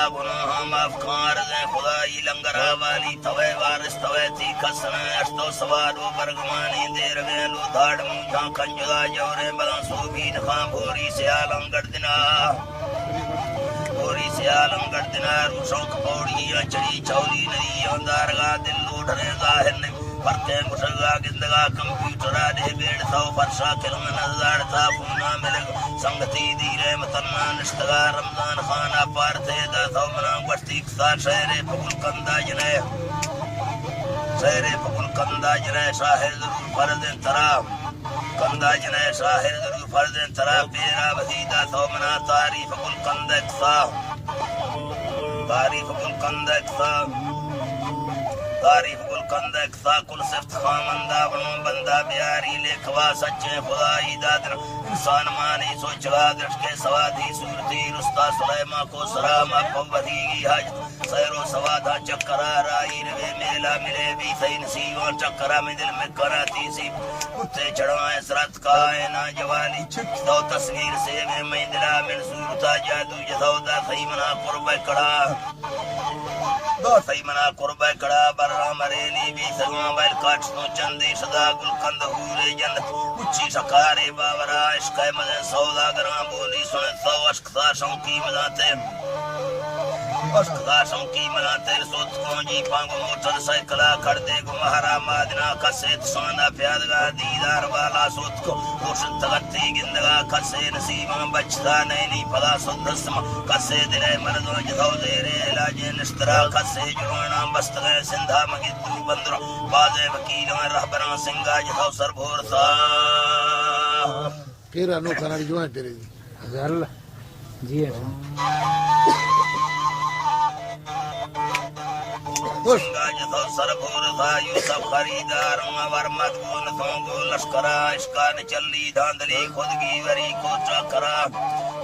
اللہ گناہ معاف کار دیں خدائی لنگر والی توے وارث توے تی کسن اشتو سواد و برگمانی دیر گین لو دھاڑ مجھا کنجدا جورے بلان سوبین خان بھوری سیالم گردنا بھوری سیالم گردنا روشوک پوڑی چڑی چولی نئی اندارگاہ دل لوٹھنے ظاہر نہیں پرتے مشگا گندگا کمپیوٹرا دے بیڑ تھو فرشا کلم نظار تھا پونا ملگ سنگتی دیرے متنا نشتگا رمضان خانہ پارتے دا تھو منا گوشتی کسا شہر پکل کندہ جنے شہر پکل کندہ جنے شاہر ضرور فرد ترا کندہ جنے شاہر ضرور فرد ترا پیرا وزیدہ تھو منا تعریف کل کندہ کسا تعریف کل کندہ کسا تعریف کل کندہ کسا کل صفت خامندہ بندہ بیاری لکھوا سچے خدائی دادر انسان مانی سوچلا درش کے سوادی صورتی رستا سلیمہ کو سلامہ قوتی کی حج سیر و سوادہ چکرہ رائی روے میلہ ملے بھی سی نصیبان چکرہ میں دل میں کراتی سی اتے چڑھائیں سرت کائنہ جوالی دو تصویر سے میں دلہ من صورتا جادو جدو دا سیمنا قرب کڑا دو سیمنا قرب کڑا برا مریلی بھی سگوان بیل کاٹنو چندی شدا گل کند ہورے جنت اچھی شکارے باورا عشق مدن سودا گران بولی سنت سو عشق سا شوکی مداتے عشق سا شوکی مداتے رسوت کون جی پانگو موٹر سائیکلا کھڑتے گو مہارا مادنا کسے تسانا پیادگا دیدار والا سوت کو خوشت تغتی گندگا کسے نصیبان بچتا نینی پدا سدسم کسے دلے مردوں جدو زیرے علاج نشترا کسے جوانا بستگے سندھا مگدو بندروں بازے وکیلوں رہبران سنگا جدو سر بھورتا پھر انو کھانا جو ہے تیرے جی سنگا جدو سر بھورتا یوسف خریدار ورمت گون تھونگو لشکرا اشکان چلی دھاندلی خودگی وری کو چاکرا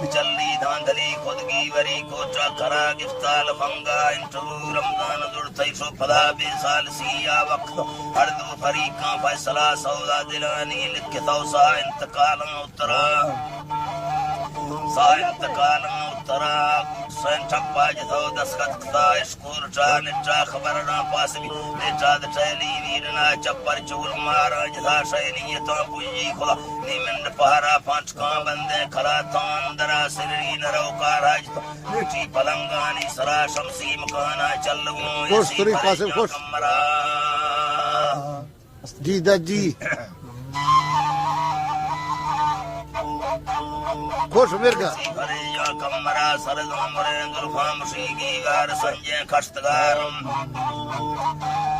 چلی دھاندلی خودگی وری کو چاکرا گفتال فنگا انٹرو رمضان دڑتائی سو پدا بے سال سیا وقت ہر دو فریقاں فیصلہ سودا دلانی لکھتو سا انتقالاں اترا سا انتقالاں اترا سین ٹھپا جتو دسخط کتا اشکور چان چا خبرنا پاس بھی نیچاد ٹیلی ویرنا چپر چور مارا جتا شینیتوں پوجی خدا نیمن پہرا پانچ کان بندے کھلا تان درا سری نرو کارا جتا نیٹی پلنگانی سرا شمسی مکانا چلگوں خوش قاسم خوش جی دا جی خوش مرگا کمرا سرد عمرے گلفا مشیگی گار سنجے کشتگار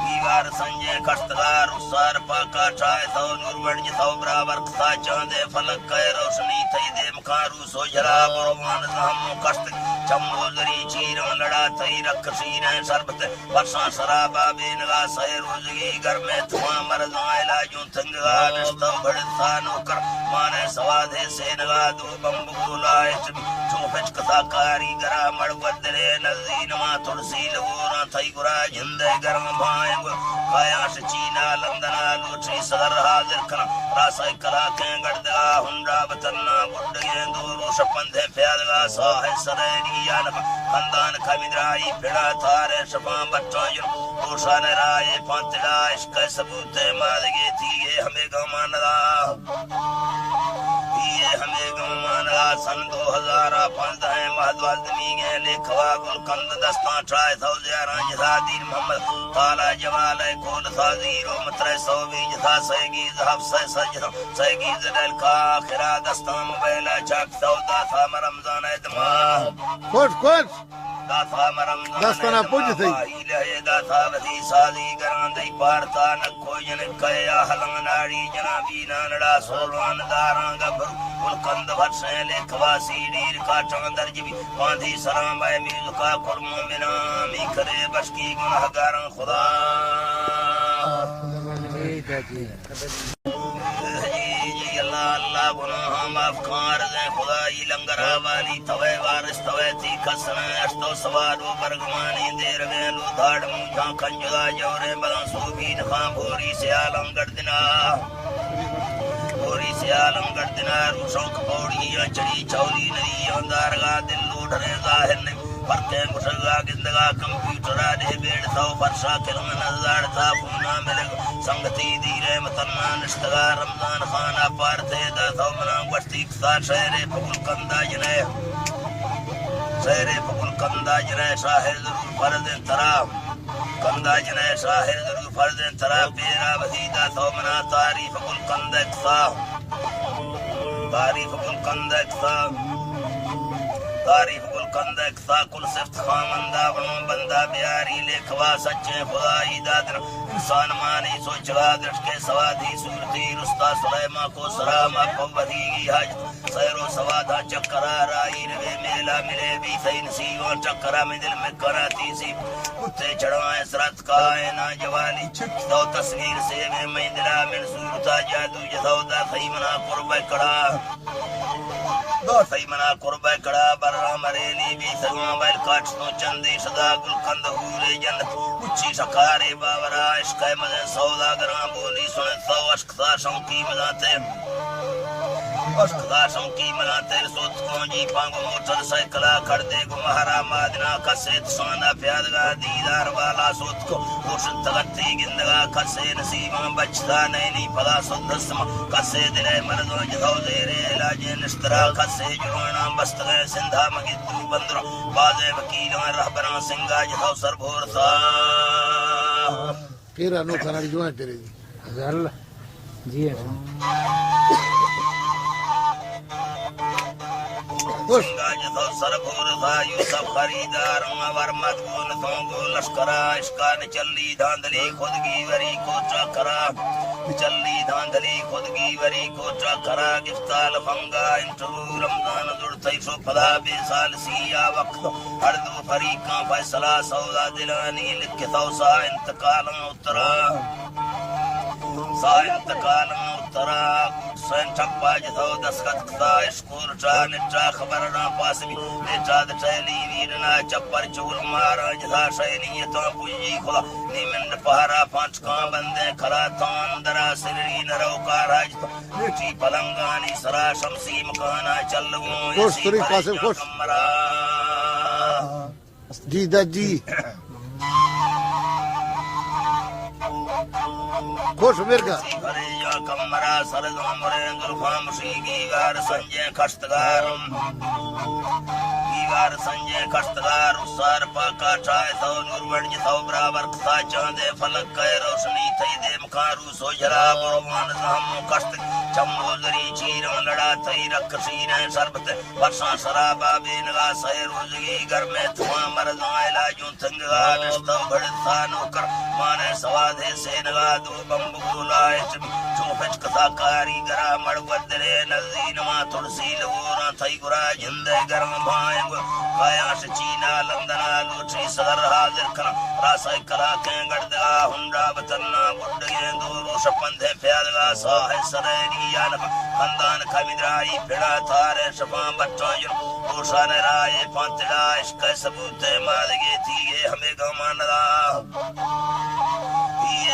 گیوار سنجے کشتگار اسار پاکا چائے تھو نور بڑھ جتھو برابر کتا چاندے فلک کے روشنی تھی دے مکارو سو جلا بروان زہمو کشت چمو ذری چیروں لڑا تھی رکھ شیریں شربت برسان سرابا بے نگا سہ روزگی گر میں تھواں مرضاں علاجوں تنگا نشتو بڑھتا نوکر مانے سوادے سے نگا دو بمبو لائے چوفچ کتا کاری گرا مڑود دلے نزین ما ترسی لگورا تھی گرا جندے گرم بھائیں گو کایاش چینا لندنا لوٹری صدر حاضر کنا راسائی کلا کیں گردگا ہنڈا بتنا بڑھگیں دو روش پندھے پیادگا ساہے سرینی یانفا خاندان کمیدرائی پھڑا تھارے شفان بچوں جنو روشان رائے پانتلا عشق ثبوتے مادگی تھیے ہمیں گمان دا یہ ہمیں گمان دا سن 2015 مہد والدمی گئے لکھوا گل کند دستان ٹرائے تھو زیاران جتھا دین محمد تالا جوال کول تھا زیرو مترے سووی جتھا سیگیز حفظ سجدہ سیگیز دل کا آخرہ دستان موبیلہ چاک تھو دا تھا مرمضان ادمہ خوش خوش داتا مرمضان دستانا پوچھ تھی لہے داتا وزی سازی گران دی پارتا نکو جنکے آہلنگ ناڑی جنابی نانڑا سولوان داران گبھر ملکند بھرسیں لکھوا سیڈیر کا چاندر جبی باندھی سلام اے میوزکا کرمو منامی کرے بشکی گناہگاران خدا اللہ گناہ معاف کار دیں خدائی لنگر والی توے وارث توے تی کسن اشتو سواد و برگمانی دیر گئے لو دھاڑ مجھا کنجدا جورے بلان سوبین خان بھوری سیالم گردنا بھوری سیالم گردنا روشوک پوڑی چڑی چولی نری اندارگاہ دل لوٹھنے ظاہر نہیں فرقیں گشگا گندگا کمپیوٹرا دے بیڑ تھو فرشا کلم نزار تھا پونا ملگ سنگتی دیرے متنا نشتگا رمضان خانہ پارتے دا تھو منا گوشتی کسا شہر پگل کندہ جنے شہر پگل کندہ جنے شاہر ضرور فرد ترا کندہ جنے شاہر ضرور فرد ترا پیرا وزیدہ تھو منا تعریف گل کندہ کسا تعریف گل کندہ کسا تعریف گل کندہ کسا کل صفت خامندہ بنو بندہ بیاری لکھوا سچے خدائی دادر انسان مانی سوچگا درش کے سوادی صورتی رستا سلیمہ کو سرامہ کو بدیگی حج سیر و سوادہ چکرہ رائی روے میلہ ملے بھی سین سیوان چکرہ میں دل میں کراتی سی کتے چڑھوائیں سرت کائنہ جوالی دو تصویر سے میں دلہ من صورتا جادو جدو دا خیمنا قربہ کڑا سیمنا قربہ کڑا برا مریلی بھی سگوان ویل کاٹنو چندی صدا گل کند ہورے جند اچھی شکارے باورا عشق مزن سودا گران بولی سنت سو عشق سا شوکی مزاتے عشق سا شوکی مزاتے رسوت کونجی پانگو موٹر سائیکلا کھڑتے گو مہارا مادنا کسیت سوانا پیادگا دیدار والا سوت کو خوشت تغتی گندگا کسے نصیباں بچتا نینی پدا سدسما کسے دلے مردو جدو زیرے علاجے نشترا کسے جنونا بستغے سندھا مگدو بندرو بازے وکیلان رہبران سنگا جدو سر بھور سا پیرا نو کھانا جو ہے تیرے دی ہزار اللہ جی ہے سنگا جدو سر بھور سا یوسف خریدار ورمت گون تھونگو لشکرا عشقان چلی دھاندلی خودگی وری کو چاکرا چلی دھاندلی خودگی وری کو چاکرا گفتال فنگا انٹرو رمضان دڑتی شو پدا بے سال سیا وقت ہر دو فریقاں فیصلہ سودا دلانی لکھتو سا انتقالاں اترا سا انتقالاں اترا سین ٹھپا جتو دسخط کتا اشکور چا نچا خبرنا پاسبی نیچا دٹیلی ویرنا چپر چول مارا جتا شینیتاں پوجی خدا نیمن پہرا پانچ کان بندے کھلا تان درا سرری نرو کارا جتا نیچی پلنگانی سرا شمسی مکانا چلووں خوش تری قاسم خوش کمرا جی دا جی خوش مرگا یا کمرا سرد عمرے درخام شیگی وار سنجے کشتگارم دیوار سنجے کشتگار سار پاکا چائے تو نور ونج تو برابر کتا چاندے فلک کئے روشنی تھی دے مکارو سو جلا بروان زہمو کشت چمو زری چیرم لڑا تھی رکھ سینے شربت برسان شرابا بینگا سہے روزگی گر میں تھواں مرزاں علاجوں تنگا نشتو بڑتا نوکر مانے سوادے سینگا دو بمبو لائے چوفچ کتا کاری گرا مڑگوت دلے نزدین ما ترسی لگورا تھی گرا جندے گرم بھائیں گو کایاش چینا لندنا لوٹری صدر حاضر کنا راسائی کلا کیں گردگا ہنڈا بطننا گڑگیں دو روش پندھے پیادگا ساہے سرینی یانکا خاندان کمیدرائی پھڑا تھارے شفاں بچوں جن روشان رائے پانتڑا عشق ثبوتے مادگے تھیے ہمیں گماندہ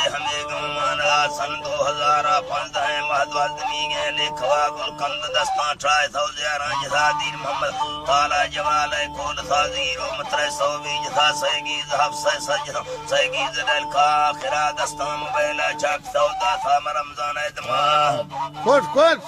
ہمیں گماندہ سن 2015 مہدوال دمیگے لکھوا گل کند دستان ٹرائے تھو زیاران جتا دین محمد تالا جوالے کول تھا زیرو مترے سووی جتا سیگی زہب سجتا سیگی زدل کا آخرہ دستان موبیلہ چاک تھو داتا مرمزان ادمہ خوش خوش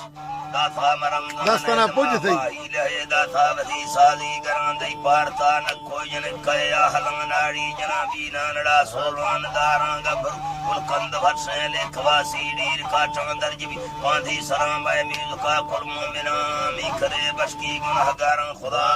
داتا مرمزان دستانا پوچھ تھی الہی داتا وزی سازی گران دی پارتا نکو جنکے آہلان ناڑی جنابی نانڑا سولوان داران گبر کند بھرسیں لکھوا سیڈیر کا چاندر جبی پاندھی سرام بائے میل کا قرمو منامی کرے بشکی گناہگاران خدا